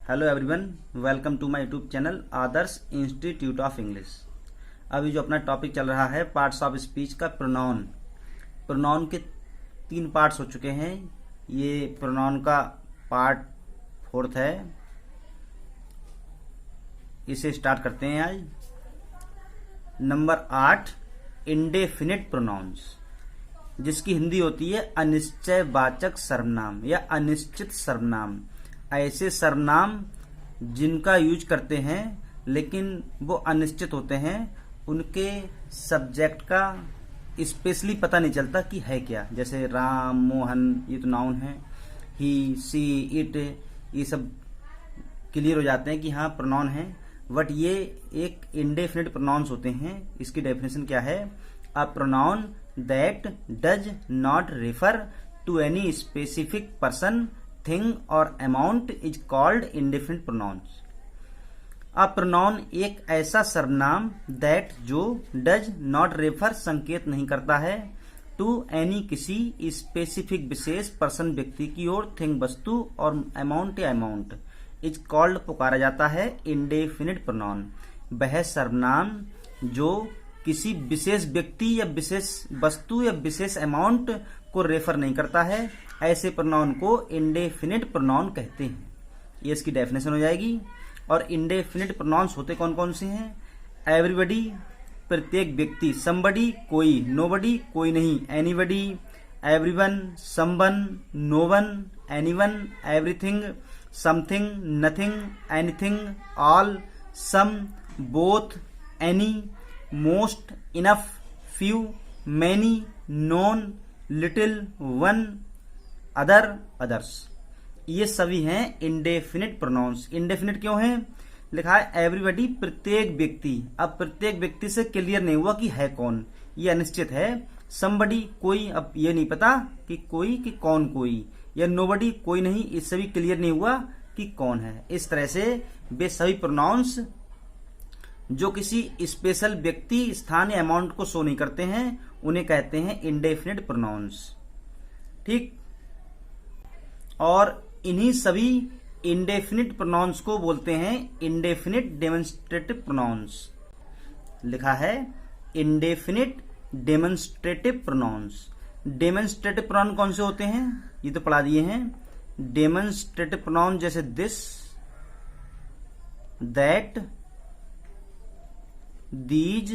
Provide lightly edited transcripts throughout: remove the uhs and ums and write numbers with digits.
Hello everyone, welcome to my YouTube channel Adarsh institute of English. अभी जो अपना topic चल रहा है पार्ट्स ऑफ स्पीच का प्रोनाउन के 3 पार्ट्स हो चुके हैं। ये प्रोनाउन का पार्ट 4 है। इसे स्टार्ट करते हैं आज। नंबर 8, इंडेफिनिट प्रोनाउंस, जिसकी हिंदी होती है अनिश्चयवाचक सर्वनाम या अनिश्चित सर्वनाम। ऐसे सर्वनाम जिनका यूज करते हैं लेकिन वो अनिश्चित होते हैं, उनके सब्जेक्ट का स्पेशली पता नहीं चलता कि है क्या। जैसे राम, मोहन, ये तो नाउन है। ही, सी, इट, ये सब क्लियर हो जाते हैं कि हाँ प्रोनाउन है। बट ये एक इंडेफिनिट प्रोनाउंस होते हैं। इसकी डेफिनेशन क्या है? A pronoun that does not refer to any specific person, thing और amount is called indefinite pronouns. A pronoun एक ऐसा सर्वनाम दैट जो डज नॉट रेफर संकेत नहीं करता है टू एनी किसी स्पेसिफिक विशेष पर्सन व्यक्ति की ओर, थिंग वस्तु और अमाउंट या अमाउंट इज कॉल्ड पुकारा जाता है इंडेफिनिट प्रोनाउन। वह सर्वनाम जो किसी विशेष व्यक्ति या विशेष वस्तु या विशेष अमाउंट को रेफर नहीं करता है, ऐसे प्रोनाउन को इंडेफिनिट प्रोनाउन कहते हैं। ये इसकी डेफिनेशन हो जाएगी। और इंडेफिनिट प्रोनाउंस होते कौन कौन से हैं? एवरीबडी, प्रत्येक व्यक्ति। समबडी, कोई। नोबडी, कोई नहीं। Anybody, everyone. Someone, no one. Anyone, everything. Something, nothing. Anything, all. Some, both. Any, most, enough, few, many, none, little, one, other, others. ये सभी हैं इंडेफिनिट प्रोनाउंस। इंडेफिनिट क्यों है? लिखा है एवरीबडी, प्रत्येक व्यक्ति। अब प्रत्येक व्यक्ति से क्लियर नहीं हुआ कि है कौन, ये अनिश्चित है। समबडी, कोई, अब ये नहीं पता कि कोई कि कौन कोई। या नोबडी, कोई नहीं, इससे भी क्लियर नहीं हुआ कि कौन है। इस तरह से वे सभी प्रोनाउंस जो किसी स्पेशल व्यक्ति, स्थान या अमाउंट को शो नहीं करते हैं, उन्हें कहते हैं इंडेफिनिट प्रोनाउंस। ठीक। और इन्हीं सभी इंडेफिनिट प्रोनाउंस को बोलते हैं इंडेफिनिट डेमोन्स्ट्रेटिव प्रोनाउंस। लिखा है indefinite demonstrative pronouns. Demonstrative pronoun कौन से होते हैं? ये तो पढ़ा दिए हैं। डेमोन्स्ट्रेटिव प्रोनाउन जैसे दिस, दैट, दीज,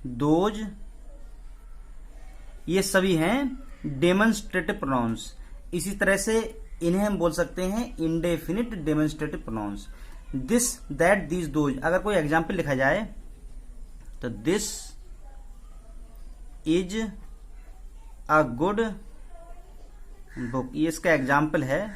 दोज, ये सभी हैं डेमोन्स्ट्रेटिव प्रोनाउंस। इसी तरह से इन्हें हम बोल सकते हैं indefinite demonstrative pronouns. This, that, these, those. अगर कोई एग्जाम्पल लिखा जाए तो this is a good book, ये इसका एग्जाम्पल है।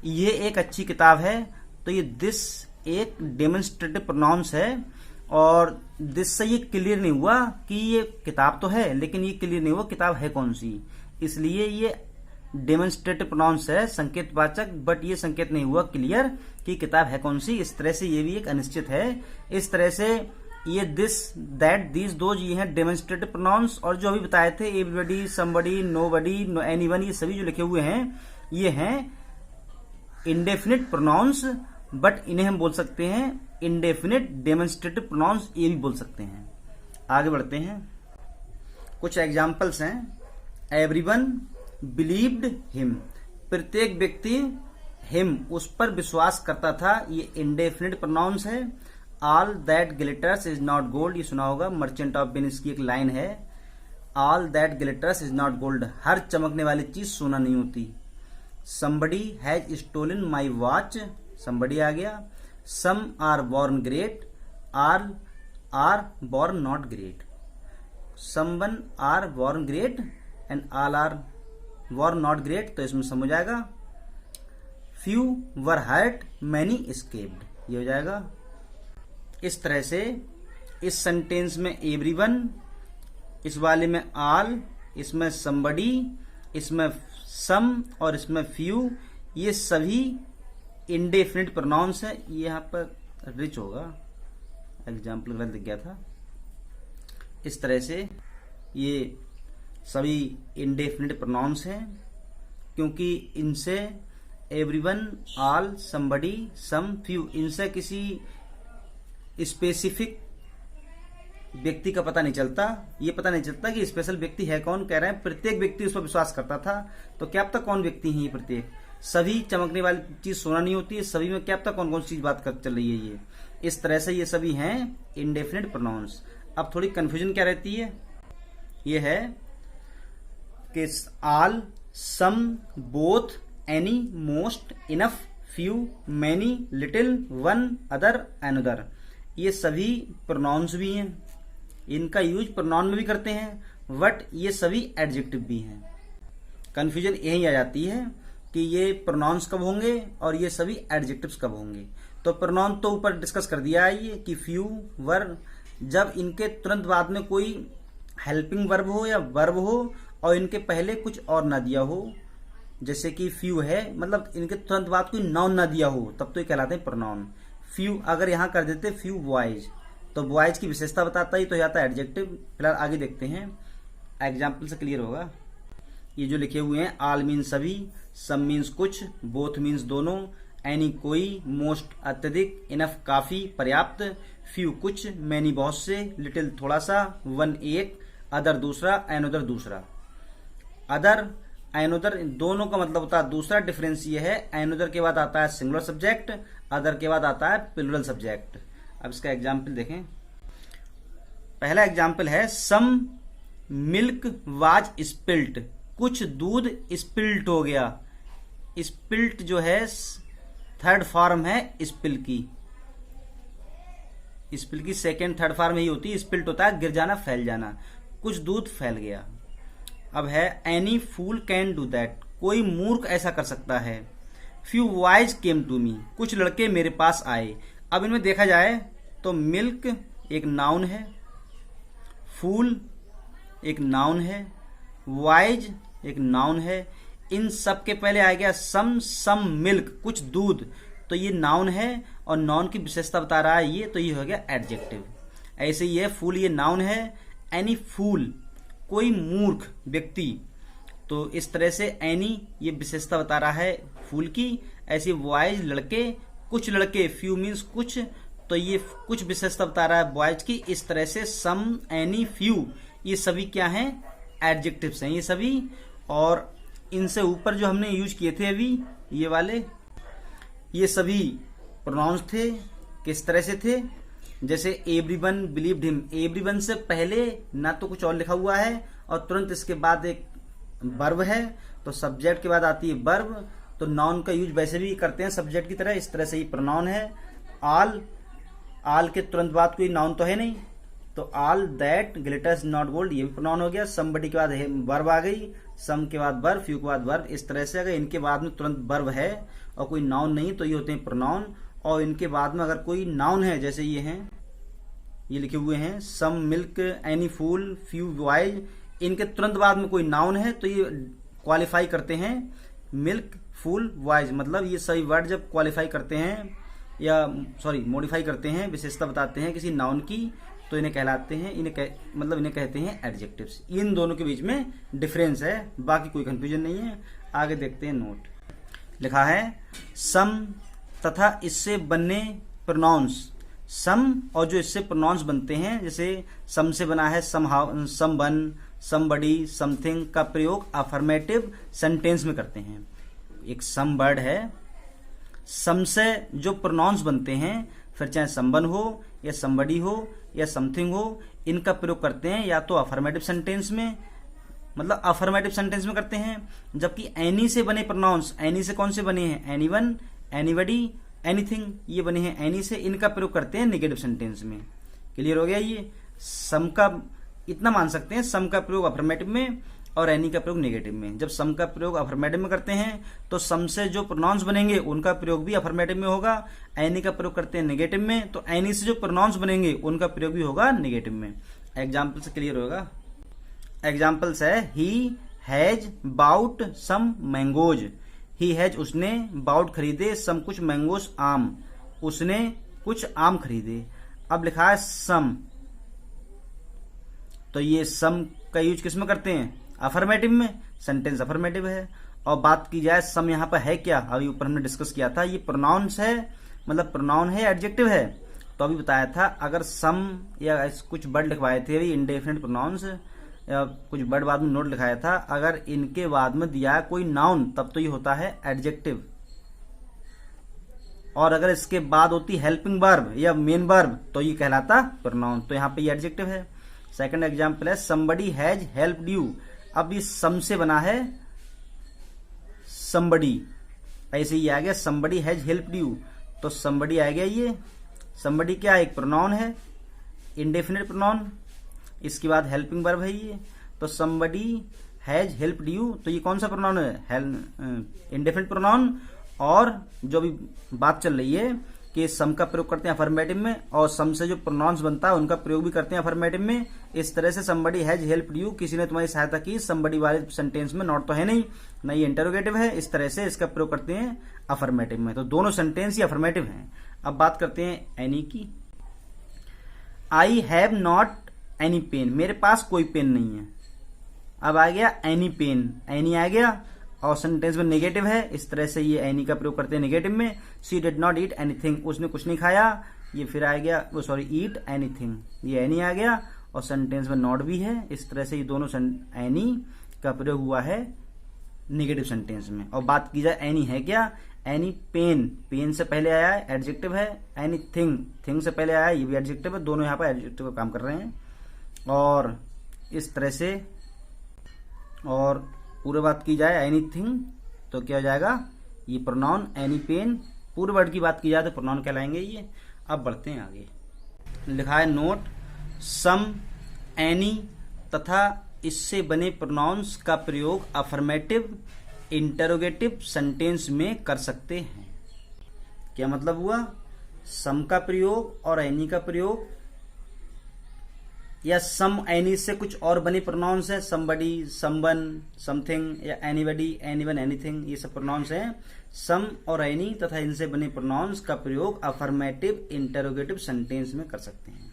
ये एक अच्छी किताब है। तो ये दिस एक डेमोन्स्ट्रेटिव प्रोनाउंस है। और दिस से ये क्लियर नहीं हुआ कि ये किताब तो है, लेकिन ये क्लियर नहीं हुआ किताब है कौन सी, इसलिए ये डेमोन्स्ट्रेटिव प्रोनाउंस है, संकेतवाचक। बट ये संकेत नहीं हुआ क्लियर कि किताब है कौन सी। इस तरह से ये भी एक अनिश्चित है। इस तरह से ये दिस, दैट, दीज, दोज, ये हैं डेमोन्स्ट्रेटिव प्रोनाउंस। और जो अभी बताए थे एवरीबडी, समबडी, नोबडी, एनीवन, ये सभी जो लिखे हुए हैं ये हैं इंडेफिनिट प्रोनाउंस। बट इन्हें हम बोल सकते हैं इंडेफिनिट डेमोन्स्ट्रेटिव प्रोनाउंस, ये भी बोल सकते हैं। आगे बढ़ते हैं। कुछ एग्जाम्पल्स हैं। एवरीवन बिलीव्ड हिम, प्रत्येक व्यक्ति हिम, उस पर विश्वास करता था, ये इंडेफिनिट प्रोनाउंस है। All that glitters is not gold, ये सुना होगा, मर्चेंट ऑफ वेनिस की एक लाइन है। All that glitters is not gold, हर चमकने वाली चीज सोना नहीं होती। Somebody has stolen my watch, somebody आ गया। Some are born great, are born not great. Someone are born great and all are born not great, तो इसमें समझ आएगा। Few were hurt, many escaped, ये हो जाएगा। इस तरह से इस सेंटेंस में एवरीवन, इस वाले में ऑल, इसमें समबडी, इसमें सम और इसमें फ्यू, ये सभी इंडेफिनिट प्रोनाउंस है। ये यहां पर रिच होगा, एग्जाम्पल गलत दिख गया था। इस तरह से ये सभी इंडेफिनिट प्रोनाउंस हैं, क्योंकि इनसे एवरीवन, ऑल, समबडी, सम, फ्यू, इनसे किसी स्पेसिफिक व्यक्ति का पता नहीं चलता। ये पता नहीं चलता कि स्पेशल व्यक्ति है कौन। कह रहे हैं प्रत्येक व्यक्ति उस पर विश्वास करता था। तो क्या पता कौन व्यक्ति है ये प्रत्येक। सभी चमकने वाली चीज सोना नहीं होती है। सभी में क्या पता कौन कौन सी चीज बात कर चल रही है। ये इस तरह से ये सभी हैं इंडेफिनिट प्रोनाउंस। अब थोड़ी कंफ्यूजन क्या रहती है, ये है कि all, some, both, any, most, enough, few, many, little, one, other, another, ये सभी प्रोनाउंस भी हैं। इनका यूज प्रोनाउन में भी करते हैं, बट ये सभी एडजेक्टिव भी हैं। कंफ्यूजन यही आ जाती है कि ये प्रोनाउंस कब होंगे और ये सभी एडजेक्टिव्स कब होंगे। तो प्रोनाउन तो ऊपर डिस्कस कर दिया है ये कि फ्यू, वर, जब इनके तुरंत बाद में कोई हेल्पिंग वर्ब हो या वर्ब हो और इनके पहले कुछ और ना दिया हो, जैसे कि फ्यू है मतलब इनके तुरंत बाद कोई नाउन ना दिया हो, तब तो ये कहलाते हैं प्रोनाउन। फ्यू अगर यहां कर देते फ्यू बॉयज, तो बॉयज की विशेषता बताता ही तो जाता है एडजेक्टिव। फिलहाल आगे देखते हैं, एग्जाम्पल से क्लियर होगा। ये जो लिखे हुए हैं, ऑल मीन्स सभी, सम मीन्स कुछ, बोथ मीन्स दोनों, एनी कोई, मोस्ट अत्यधिक, इनफ काफी पर्याप्त, फ्यू कुछ, मैनी बहुत से, लिटिल थोड़ा सा, वन एक, अदर दूसरा, अनदर दूसरा। अदर अनदर दोनों का मतलब होता है दूसरा। डिफरेंस ये है अनदर के बाद आता है सिंगुलर सब्जेक्ट, अदर के बाद आता है प्लूरल सब्जेक्ट। अब इसका एग्जाम्पल देखें। पहला एग्जाम्पल है सम मिल्क वाज स्पिल्ट, कुछ दूध स्पिल्ट हो गया। स्पिल्ट जो है थर्ड फॉर्म है स्पिल की। स्पिल की सेकेंड थर्ड फॉर्म यही होती है। स्पिल्ट होता है गिर जाना, फैल जाना। कुछ दूध फैल गया। अब है any fool can do that, कोई मूर्ख ऐसा कर सकता है। Few boys came to me, कुछ लड़के मेरे पास आए। अब इनमें देखा जाए तो मिल्क एक नाउन है, फूल एक नाउन है, वाइज एक नाउन है। इन सब के पहले आ गया सम मिल्क, कुछ दूध, तो ये नाउन है और नाउन की विशेषता बता रहा है ये, तो ये हो गया एडजेक्टिव। ऐसे ही है फूल, ये नाउन है। एनी फूल, कोई मूर्ख व्यक्ति, तो इस तरह से एनी ये विशेषता बता रहा है फूल की। ऐसे बॉयज लड़के, कुछ लड़के, फ्यू मीन्स कुछ, तो ये कुछ विशेषता बता रहा है बॉयज की। इस तरह से सम, एनी, फ्यू ये सभी क्या हैं, एडजेक्टिव्स हैं ये सभी। और इनसे ऊपर जो हमने यूज किए थे अभी ये वाले, ये सभी प्रोनाउंस थे। किस तरह से थे, जैसे एवरीवन बिलीव्ड हिम, एवरीवन से पहले ना तो कुछ और लिखा हुआ है और तुरंत इसके बाद एक वर्ब है, तो सब्जेक्ट के बाद आती है वर्ब, तो नाउन का यूज वैसे भी करते हैं सब्जेक्ट की तरह। इस तरह से ही प्रोनाउन है। ऑल के तुरंत बाद कोई नाउन तो है नहीं, तो all that glitters not gold ये भी प्रोनाउन हो गया। समबडी के बाद वर्ब आ गई, सम के बाद वर्ब, फ्यू के बाद वर्ब। इस तरह से अगर इनके बाद में तुरंत वर्ब है और कोई नाउन नहीं तो ये होते हैं प्रोनाउन। और इनके बाद में अगर कोई नाउन है, जैसे ये हैं, ये लिखे हुए हैं सम मिल्क, एनी फूल, फ्यू वाइज, इनके तुरंत बाद में कोई नाउन है तो ये क्वालिफाई करते हैं मिल्क, फूल, वाइज। मतलब ये सभी वर्ड जब क्वालिफाई करते हैं या मॉडिफाई करते हैं, विशेषता बताते हैं किसी नाउन की, तो इन्हें कहलाते हैं, इन्हें कहते हैं एडजेक्टिव्स। इन दोनों के बीच में डिफरेंस है, बाकी कोई कंफ्यूजन नहीं है। आगे देखते हैं नोट। लिखा है सम तथा इससे बनने प्रोनाउंस। सम और जो इससे प्रोनाउंस बनते हैं, जैसे सम से बना है सम वन, समबडी, समथिंग का प्रयोग अफर्मेटिव सेंटेंस में करते हैं। एक सम वर्ड है, सम से जो प्रोनाउंस बनते हैं, फिर चाहे समवन हो या समबडी हो या समथिंग हो, इनका प्रयोग करते हैं या तो अफर्मेटिव सेंटेंस में, मतलब अफर्मेटिव सेंटेंस में करते हैं। जबकि एनी से बने प्रोनाउंस, एनी से कौन से बने हैं, एनीवन, एनीबडी, एनीथिंग, ये बने हैं एनी से, इनका प्रयोग करते हैं नेगेटिव सेंटेंस में। क्लियर हो गया। ये सम का इतना मान सकते हैं, सम का प्रयोग अफर्मेटिव में और एनी का प्रयोग नेगेटिव में। जब सम का प्रयोग अफर्मेटिव में करते हैं तो सम से जो प्रोनाउंस बनेंगे उनका प्रयोग भी अफर्मेटिव में होगा। एनी का प्रयोग करते हैं नेगेटिव में, तो एनी से जो प्रोनाउंस बनेंगे उनका प्रयोग भी होगा नेगेटिव में। एग्जाम्पल से क्लियर होगा। एग्जाम्पल्स है he has bought some mangoes, he has उसने, बाउट खरीदे, सम कुछ, मैंगोज आम, उसने कुछ आम खरीदे। अब लिखा है सम, तो ये सम का यूज किस में करते हैं, अफर्मेटिव में, सेंटेंस अफर्मेटिव है। और बात की जाए सम यहाँ पर है क्या, अभी ऊपर हमने डिस्कस किया था, ये प्रोनाउंस है, मतलब प्रोनाउन है, एडजेक्टिव है। तो अभी बताया था अगर सम या कुछ वर्ड लिखवाए थे अभी इंडेफिनिट प्रोनाउंस या कुछ वर्ड बाद में नोट लिखाया था, अगर इनके बाद में दिया है कोई नाउन तब तो ये होता है एडजेक्टिव, और अगर इसके बाद होती हेल्पिंग वर्ब या मेन वर्ब तो ये कहलाता प्रोनाउन। तो यहाँ पे ये एडजेक्टिव है। सेकंड एग्जांपल है समबडी हैज हेल्प्ड यू। अब ये सम से बना है समबडी, ऐसे ही आ गया समबडी हैज हेल्प्ड यू, तो समबडी आ गया। ये समबडी क्या है, एक प्रोनाउन है, इंडेफिनिट प्रोनाउन, इसके बाद हेल्पिंग वर्ब है ये, तो समबडी हैज हेल्प्ड यू, तो ये कौन सा प्रोनाउन है, इंडेफिनिट प्रोनाउन। और जो अभी बात चल रही है कि सम का प्रयोग करते हैं अफर्मेटिव में, और सम से जो प्रोनाउंस बनता है उनका प्रयोग भी करते हैं अफर्मेटिव में। इस तरह से समबडी हैज हेल्प्ड यू, किसी ने तुम्हारी सहायता की, समबडी वाले सेंटेंस में नॉट तो है नहीं, ना ये इंटरोगेटिव है, इस तरह से इसका प्रयोग करते हैं अफर्मेटिव में। तो दोनों सेंटेंस ही अफर्मेटिव हैं। अब बात करते हैं एनी की। I have not any pen, मेरे पास कोई पेन नहीं है। अब आ गया एनी पेन, एनी आ गया और सेंटेंस में नेगेटिव है, इस तरह से ये एनी का प्रयोग करते हैं नेगेटिव में। She did not eat anything, उसने कुछ नहीं खाया, ये फिर आ गया सॉरी ईट एनीथिंग, ये एनी आ गया और सेंटेंस में नॉट भी है। इस तरह से ये दोनों एनी का प्रयोग हुआ है नेगेटिव सेंटेंस में। और बात की जाए एनी है क्या, एनी पेन, पेन से पहले आया है एडजेक्टिव है, एनीथिंग थिंग से पहले आया है ये भी एडजेक्टिव है, दोनों यहाँ पर एडजेक्टिव का काम कर रहे हैं। और इस तरह से और पूरे बात की जाए एनीथिंग तो क्या हो जाएगा, ये प्रोनाउन एनी पेन। पूरे वर्ड की बात की जाए तो प्रोनाउन कहलाएंगे ये। अब बढ़ते हैं आगे, लिखा है नोट सम, एनी तथा इससे बने प्रोनाउंस का प्रयोग अफर्मेटिव इंटरोगेटिव सेंटेंस में कर सकते हैं। क्या मतलब हुआ, सम का प्रयोग और एनी का प्रयोग, या सम एनी से कुछ और बने प्रोनाउंस है, समबडी, समवन, समथिंग या एनीबडी, एनीवन, एनीथिंग, ये सब प्रोनाउंस हैं। सम और एनी तथा इनसे बने प्रोनाउंस का प्रयोग अफर्मेटिव इंटरोगेटिव सेंटेंस में कर सकते हैं।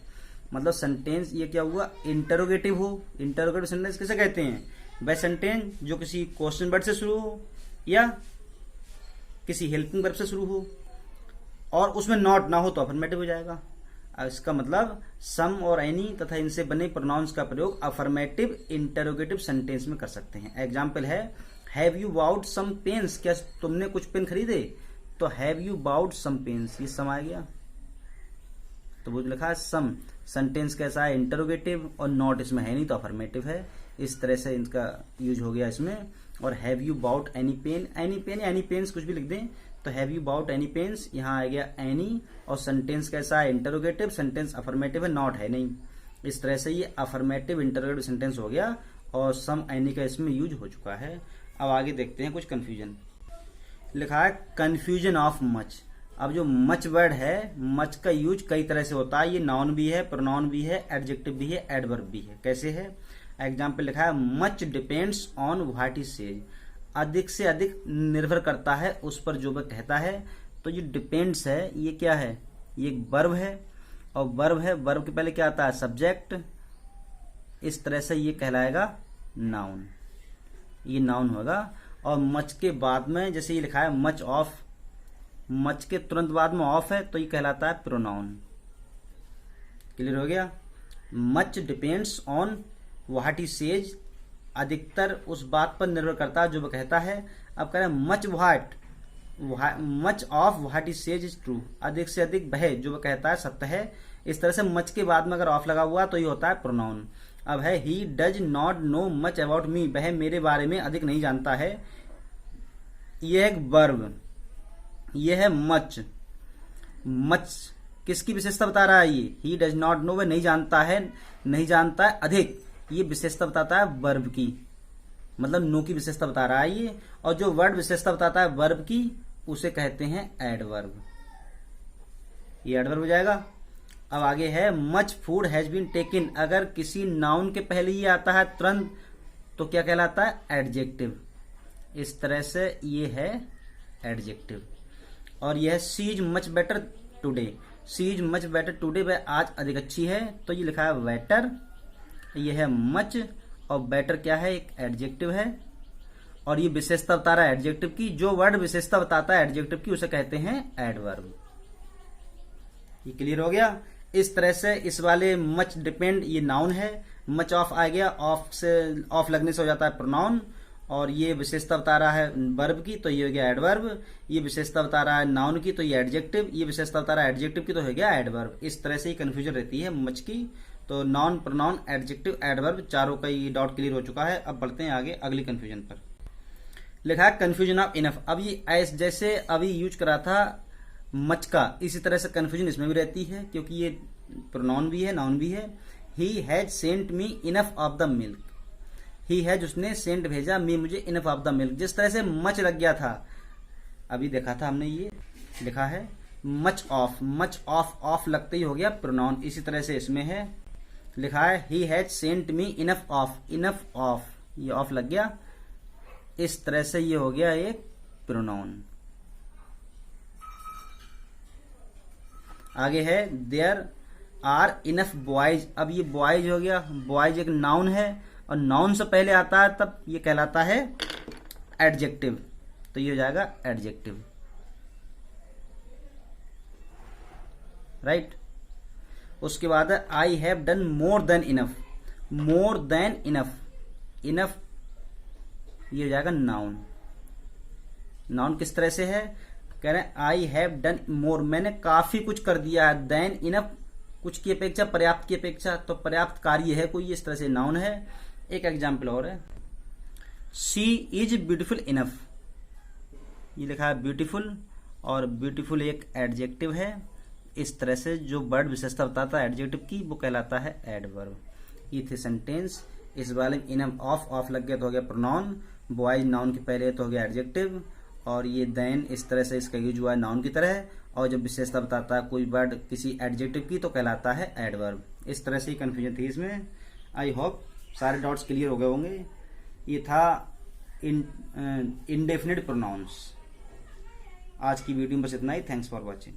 मतलब सेंटेंस ये क्या हुआ, इंटरोगेटिव हो। इंटरोगेटिव सेंटेंस किसे कहते हैं, वह सेंटेंस जो किसी क्वेश्चन वर्ड से शुरू हो या किसी हेल्पिंग वर्ब से शुरू हो और उसमें नॉट ना हो तो अफर्मेटिव हो जाएगा। इसका मतलब सम और एनी तथा इनसे बने प्रोनाउंस का प्रयोग अफर्मेटिव इंटरोगेटिव सेंटेंस में कर सकते हैं। एग्जाम्पल है have you bought some pens, क्या तुमने कुछ पेन खरीदे, तो have you bought some pens, ये सम आ गया। तो वो लिखा है सम, सेंटेंस कैसा है, इंटरोगेटिव, और नॉट इसमें है नहीं तो अफर्मेटिव है। इस तरह से इनका यूज हो गया इसमें। और have you bought any pen, any pen या एनी पेन्स कुछ भी लिख दें, तो have you bought any pens, यहाँ आ गया एनी, और सेंटेंस कैसा है, इंटरोगेटिव, सेंटेंस अफर्मेटिव है, नॉट है नहीं। इस तरह से ये अफर्मेटिव इंटरोगेटिव सेंटेंस हो गया और सम एनी का इसमें यूज हो चुका है। अब आगे देखते हैं कुछ कंफ्यूजन। लिखा है कंफ्यूजन ऑफ मच। अब जो मच वर्ड है, मच का यूज कई तरह से होता है, ये नाउन भी है, प्रोनाउन भी है, एडजेक्टिव भी है, एडवर्ब भी है। कैसे है, एग्जाम्पल लिखा है much depends on what he says, अधिक से अधिक निर्भर करता है उस पर जो वह कहता है। तो ये डिपेंड्स है, ये क्या है, ये एक वर्ब है, और वर्ब है, वर्ब के पहले क्या आता है, सब्जेक्ट। इस तरह से ये कहलाएगा नाउन, ये नाउन होगा। और मच के बाद में जैसे ये लिखा है मच ऑफ, मच के तुरंत बाद में ऑफ है तो ये कहलाता है प्रोनाउन। क्लियर हो गया, much depends on what he says, अधिकतर उस बात पर निर्भर करता है जो वह कहता है। अब कह रहे हैं much what, much of what he says is true, अधिक से अधिक वह जो वह कहता है सत्य है। इस तरह से मच के बाद में अगर ऑफ लगा हुआ तो ये होता है प्रोनाउन। अब है he does not know much about me, वह मेरे बारे में अधिक नहीं जानता है, यह एक वर्ब। यह है मच, मच किसकी विशेषता बता रहा है, ये ही डज नॉट नो, वह नहीं जानता है, नहीं जानता है अधिक, ये विशेषता बताता है वर्ब की, मतलब नो की विशेषता बता रहा है ये। और जो वर्ड विशेषता बताता है वर्ब की उसे कहते हैं एडवर्ब, ये एडवर्ब हो जाएगा। अब आगे है much food has been taken, अगर किसी नाउन के पहले ही आता है तुरंत तो क्या कहलाता है, एडजेक्टिव। इस तरह से ये है एडजेक्टिव। और यह है she is much better today, she is much better today, वह आज अधिक अच्छी है, तो ये लिखा है बेटर। यह है मच और बेटर क्या है, एक एडजेक्टिव है। और ये विशेषता बता रहा है एडजेक्टिव की। जो वर्ड विशेषता बताता है एडजेक्टिव की उसे कहते हैं एडवर्ब। ये क्लियर हो गया। इस तरह से इस वाले मच डिपेंड ये नाउन है, मच ऑफ आ गया, ऑफ से ऑफ लगने से हो जाता है प्रोनाउन, और ये विशेषता बता रहा है वर्ब की तो ये हो गया एडवर्ब, ये विशेषता बता रहा है नाउन की तो ये एडजेक्टिव, ये विशेषता बता रहा है एडजेक्टिव की तो हो गया एडवर्ब। इस तरह से ही कंफ्यूजन रहती है मच की। तो नाउन, प्रोनाउन, एडजेक्टिव, एडवर्ब चारों का ये डाउट क्लियर हो चुका है। अब बढ़ते हैं आगे अगली कंफ्यूजन पर। लिखा है कंफ्यूजन ऑफ इनफ। अब ये एस जैसे अभी यूज करा था मच का, इसी तरह से कंफ्यूजन इसमें भी रहती है क्योंकि ये प्रोनाउन भी है नाउन भी है। He has sent me enough of the milk. He has उसने सेंट भेजा, मी मुझे इनफ ऑफ द मिल्क। जिस तरह से मच लग गया था अभी देखा था हमने, ये लिखा है much of, much of, of लगते ही हो गया प्रोनाउन। इसी तरह से इसमें है लिखा है he has sent me enough of, enough of, ये ऑफ लग गया। इस तरह से ये हो गया एक प्रोनाउन। आगे है देयर आर इनफ बॉयज। अब ये बॉयज हो गया, बॉयज एक नाउन है और नाउन से पहले आता है तब ये कहलाता है एडजेक्टिव, तो ये हो जाएगा एडजेक्टिव, राइट। उसके बाद है I have done more than enough. More than enough, enough ये हो जाएगा नाउन। नाउन किस तरह से है, कह रहे हैं आई हैव डन मोर, मैंने काफी कुछ कर दिया है। देन इनफ कुछ की अपेक्षा, पर्याप्त की अपेक्षा, तो पर्याप्त कार्य है कोई, इस तरह से नाउन है। एक एग्जाम्पल और है शी इज ब्यूटीफुल इनफ। ये लिखा है ब्यूटीफुल, और ब्यूटीफुल एक एडजेक्टिव है। इस तरह से जो वर्ड विशेषता बताता है एडजेक्टिव की वो कहलाता है एडवर्ब। ये थे सेंटेंस। इस वाले में इनफ ऑफ लग गया तो हो गया प्रोनाउन, बॉयज नाउन के पहले तो हो गया एडजेक्टिव, और ये देन इस तरह से इसका यूज हुआ है नाउन की तरह, और जब विशेषता बताता है कोई वर्ड किसी एडजेक्टिव की तो कहलाता है एडवर्ब। इस तरह से कंफ्यूजन थी इसमें। आई होप सारे डाउट्स क्लियर हो गए होंगे। ये था इंडेफिनिट प्रोनाउंस। आज की वीडियो में बस इतना ही। Thanks for watching.